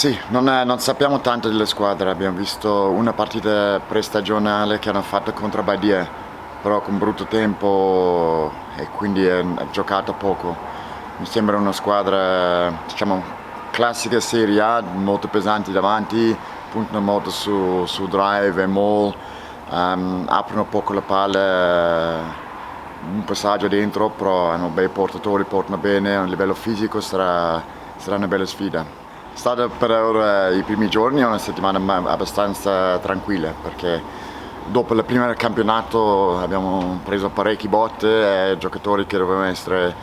Sì, non sappiamo tanto delle squadre, abbiamo visto una partita prestagionale che hanno fatto contro Badia, però con brutto tempo e quindi è giocato poco. Mi sembra una squadra, diciamo, classica Serie A, molto pesanti davanti, puntano molto su drive e maul, aprono poco le palle, un passaggio dentro, però hanno bei portatori, portano bene, a livello fisico sarà una bella sfida. È stata per ora i primi giorni una settimana abbastanza tranquilla perché dopo il primo campionato abbiamo preso parecchi botte e giocatori che dovevano essere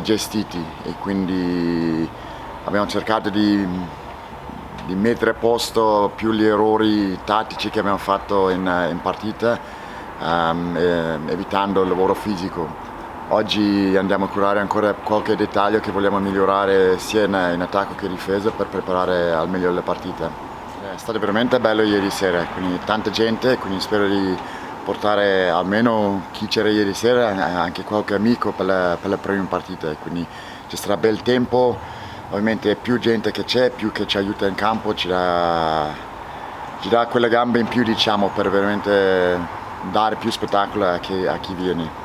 gestiti e quindi abbiamo cercato di mettere a posto più gli errori tattici che abbiamo fatto in partita, evitando il lavoro fisico. Oggi andiamo a curare ancora qualche dettaglio che vogliamo migliorare sia in attacco che in difesa per preparare al meglio le partite. È stato veramente bello ieri sera, quindi tanta gente, quindi spero di portare almeno chi c'era ieri sera, anche qualche amico per le prime partite, quindi ci sarà bel tempo, ovviamente più gente che c'è, più che ci aiuta in campo, ci dà quelle gambe in più diciamo per veramente dare più spettacolo a chi viene.